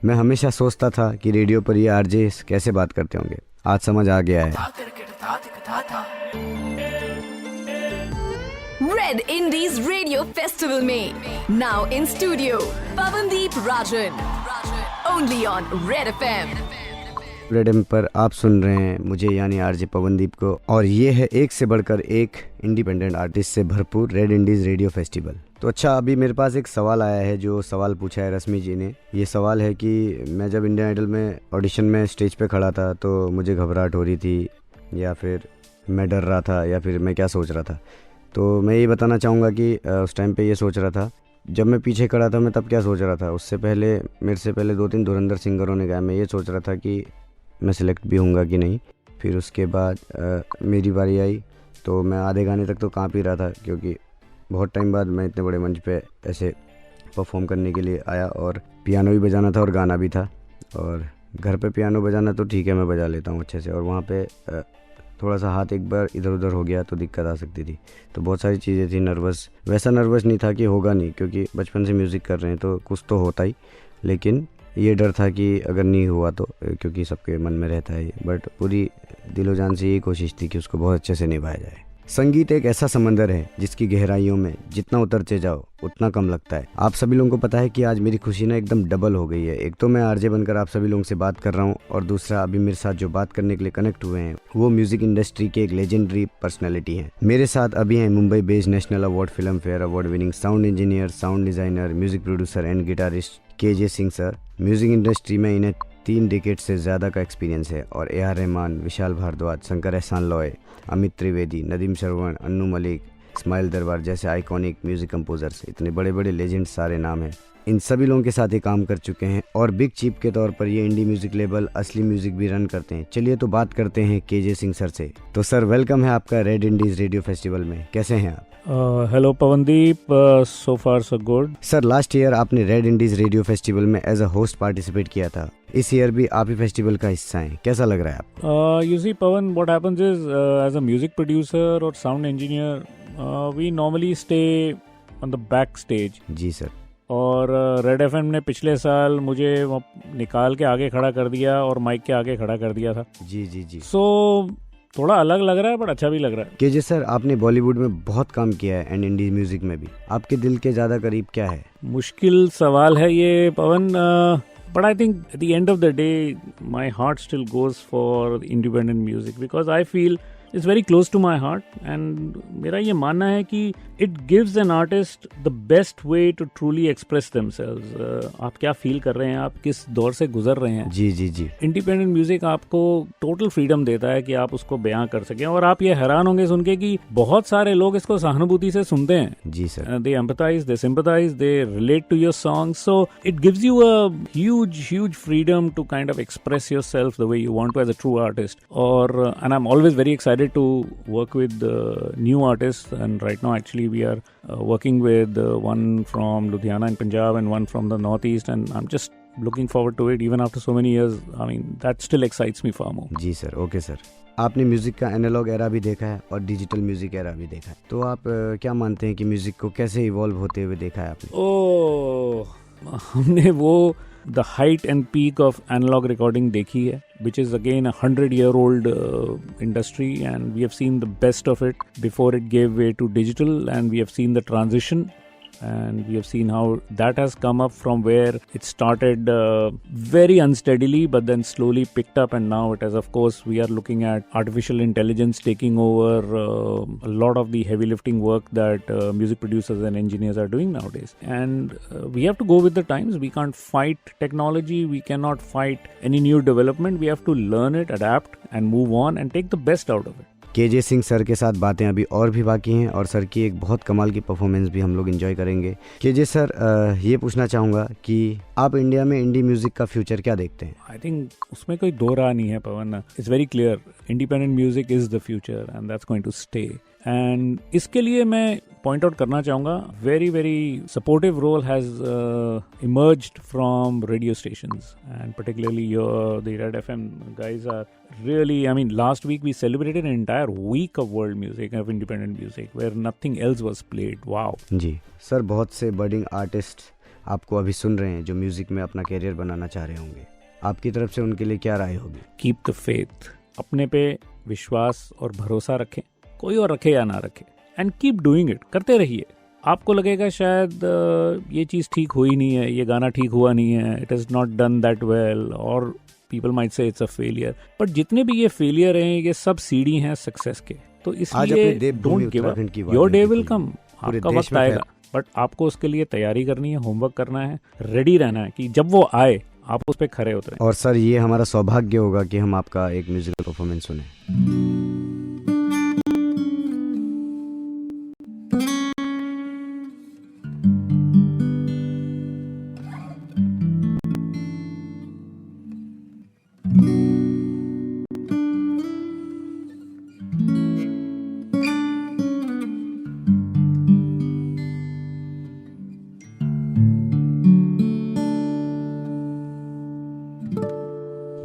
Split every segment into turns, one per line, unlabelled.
मैं हमेशा सोचता था कि रेडियो पर ये आरजे कैसे बात करते होंगे, आज समझ आ गया है।
रेड इंडीज रेडियो फेस्टिवल में now in studio Pawandeep Rajan, only on Red FM.
Red M पर आप सुन रहे हैं मुझे यानी आरजे पवनदीप को, और ये है एक से बढ़कर एक इंडिपेंडेंट आर्टिस्ट से भरपूर रेड इंडीज रेडियो फेस्टिवल। तो अच्छा, अभी मेरे पास एक सवाल आया है, जो सवाल पूछा है रश्मि जी ने। ये सवाल है कि मैं जब इंडियन आइडल में ऑडिशन में स्टेज पे खड़ा था तो मुझे घबराहट हो रही थी, या फिर मैं डर रहा था, या फिर मैं क्या सोच रहा था। तो मैं ये बताना चाहूँगा कि उस टाइम पे ये सोच रहा था, जब मैं पीछे खड़ा था मैं तब क्या सोच रहा था। उससे पहले मेरे से पहले 2-3 धुरंधर सिंगरों ने गाया, मैं ये सोच रहा था कि मैं सिलेक्ट भी होऊंगा कि नहीं। फिर उसके बाद मेरी बारी आई तो मैं आधे गाने तक तो काँप ही रहा था, क्योंकि बहुत टाइम बाद मैं इतने बड़े मंच पे ऐसे परफॉर्म करने के लिए आया, और पियानो भी बजाना था और गाना भी था। और घर पे पियानो बजाना तो ठीक है, मैं बजा लेता हूँ अच्छे से, और वहाँ पे थोड़ा सा हाथ एक बार इधर उधर हो गया तो दिक्कत आ सकती थी। तो बहुत सारी चीज़ें थी, नर्वस, वैसा नर्वस नहीं था कि होगा नहीं, क्योंकि बचपन से म्यूज़िक कर रहे हैं तो कुछ तो होता ही, लेकिन ये डर था कि अगर नहीं हुआ तो, क्योंकि सबके मन में रहता है। बट पूरी दिलो जान से यही कोशिश थी कि उसको बहुत अच्छे से निभाया जाए। संगीत एक ऐसा समंदर है जिसकी गहराइयों में जितना उतरते जाओ उतना कम लगता है। आप सभी लोगों को पता है कि आज मेरी खुशी ना एकदम डबल हो गई है। एक तो मैं आरजे बनकर आप सभी लोगों से बात कर रहा हूँ, और दूसरा अभी मेरे साथ जो बात करने के लिए कनेक्ट हुए हैं वो म्यूजिक इंडस्ट्री के एक लेजेंडरी पर्सनैलिटी हैं। मेरे साथ अभी हैं Mumbai based national award, Filmfare award winning sound engineer, sound designer, music producer and guitarist KJ Singh sir. Music industry में इन्हें 3 डिकेड से ज़्यादा का एक्सपीरियंस है, और ए.आर. रहमान, विशाल भारद्वाज, शंकर एहसान लॉय, अमित त्रिवेदी, नदीम श्रवण, अन्नू मलिक, इस्माइल दरबार जैसे आइकॉनिक म्यूजिक कंपोजर्स, इतने बड़े बड़े लेजेंड सारे नाम हैं। इन सभी लोगों के साथ ये काम कर चुके हैं, और बिग चीफ के तौर पर ये इंडी म्यूजिक लेबल असली म्यूजिक भी रन करते हैं। चलिए तो बात करते हैं केजे सिंह सर से। तो सर, वेलकम है आपका रेड इंडीज रेडियो फेस्टिवल में, कैसे हैं आप?
Hello Pavandeep, so far so good.
Sir, last year आपने रेड इंडीज रेडियो फेस्टिवल में एज अ होस्ट पार्टिसिपेट किया था, इस ईयर भी आप ही फेस्टिवल का हिस्सा हैं, कैसा लग रहा है आपको?
You see Pavan, what happens is as a music producer और sound engineer we normally stay on the back stage.
जी सर।
और रेड एफएम ने पिछले साल मुझे निकाल के आगे खड़ा कर दिया और माइक के आगे खड़ा कर दिया था।
जी जी जी।
सो थोड़ा अलग लग रहा है, बट अच्छा भी लग रहा है।
केजे सर, आपने बॉलीवुड में बहुत काम किया है एंड इंडी म्यूजिक में भी, आपके दिल के ज्यादा करीब क्या है?
मुश्किल सवाल है ये पवन, but I think at the end of the day my heart still goes for independent music because I feel it's very close to my heart, and मेरा ये मानना है कि it gives an artist the best way to truly express themselves. आप क्या feel कर रहे हैं, आप किस दौर से गुजर रहे हैं।
जी जी जी।
इंडिपेंडेंट म्यूजिक आपको टोटल फ्रीडम देता है कि आप उसको बयां कर सकें, और आप ये हैरान होंगे सुन के कि बहुत सारे लोग इसको सहानुभूति से सुनते हैं।
जी sir.
They empathize, they sympathize, they relate to your songs, so it gives you a huge freedom to kind of express yourself the way you want to as a true artist. And I'm always very excited to work with new artists, and right now actually we are working with one from Ludhiana in Punjab and one from the Northeast, and I'm just looking forward to it even after so many years. I mean, that still excites me far more.
Ji sir, okay sir. आपने music का analogue era भी देखा है और digital music era भी देखा है, तो आप क्या मानते हैं कि म्यूजिक को कैसे इवॉल्व होते हुए देखा है आपने?
हमने वो the height and peak of analog recording देखी है, which is again a 100-year-old industry, and we have seen the best of it before it gave way to digital, and we have seen the transition, and we have seen how that has come up from where it started very unsteadily, but then slowly picked up, and now it has, of course, we are looking at artificial intelligence taking over a lot of the heavy lifting work that music producers and engineers are doing nowadays, and we have to go with the times. We can't fight technology, we cannot fight any new development. We have to learn it, adapt, and move on and take the best out of it.
KJ Singh sir के साथ बातें अभी और भी बाकी हैं, और sir की एक बहुत कमाल की परफॉर्मेंस भी हम लोग एंजॉय करेंगे। केजे सर, ये पूछना चाहूँगा कि आप इंडिया में इंडी म्यूजिक का फ्यूचर क्या देखते हैं?
आई थिंक उसमें कोई दो राह नहीं है Pavan, it's very clear, independent music is the future and that's going to stay. And इसके लिए मैं पॉइंट आउट करना चाहूँगा, very very supportive role has emerged from radio stations, and particularly the Red FM guys are really, I mean, last week we celebrated an entire week of world music, of independent music, where nothing else was played. Wow.
जी sir, बहुत से budding artist आपको अभी सुन रहे हैं, जो music में अपना करियर बनाना चाह रहे होंगे, आपकी तरफ से उनके लिए क्या राय होगी?
कीप द फेथ, अपने पे विश्वास और भरोसा रखें, कोई और रखे या ना रखे, एंड कीप डूइंग इट, करते रहिए। आपको लगेगा शायद ये चीज़ ठीक हुई नहीं है, ये गाना ठीक हुआ नहीं है, it is not done that well, और people might say it's a failure, but जितने भी ये फेलियर हैं ये सब सीढ़ी हैं सक्सेस के। तो इसलिए don't give up, your day will come, आपका वक्त आएगा, बट आपको उसके लिए तैयारी करनी है, होमवर्क करना है, रेडी रहना है कि जब वो आए आप उस पर खड़े उतरें।
और सर ये हमारा सौभाग्य होगा कि हम आपका एक म्यूजिकल परफॉर्मेंस सुने।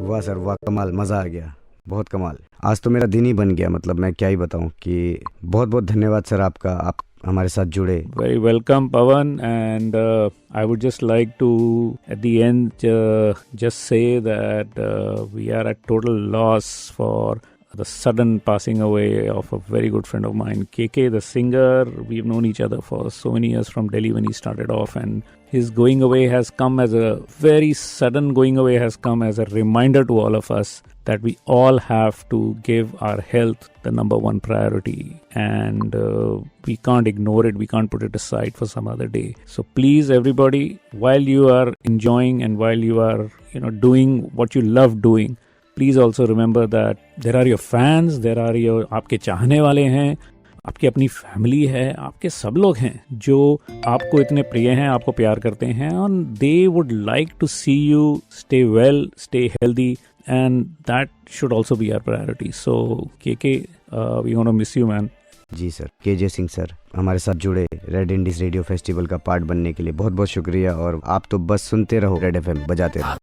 वाह सर वाह, कमाल, मज़ा आ गया, बहुत कमाल। आज तो मेरा दिन ही बन गया, मतलब मैं क्या ही बताऊं कि बहुत बहुत धन्यवाद सर आपका, आप हमारे साथ जुड़े।
Very welcome Pawan, and I would just like to at the end just say that we are at total loss for the sudden passing away of a very good friend of mine, KK, the singer. We've known each other for so many years from Delhi when he started off, and his going away has come as a very sudden going away has come as a reminder to all of us that we all have to give our health the number one priority, and we can't ignore it, we can't put it aside for some other day. So please everybody, while you are enjoying and while you are doing what you love doing, please also remember that there are your fans, there are your, आपके चाहने वाले हैं, आपकी अपनी family है, आपके सब लोग हैं जो आपको इतने प्रिय हैं, आपको प्यार करते हैं, और they would like to see you stay well, stay healthy, and that should also be our priority. So KK, we want to miss you man.
जी सर, केजे सिंह सर हमारे साथ जुड़े रेड इंडीज रेडियो फेस्टिवल का part बनने के लिए बहुत बहुत शुक्रिया, और आप तो बस सुनते रहो, रेड एफएम बजाते रहो।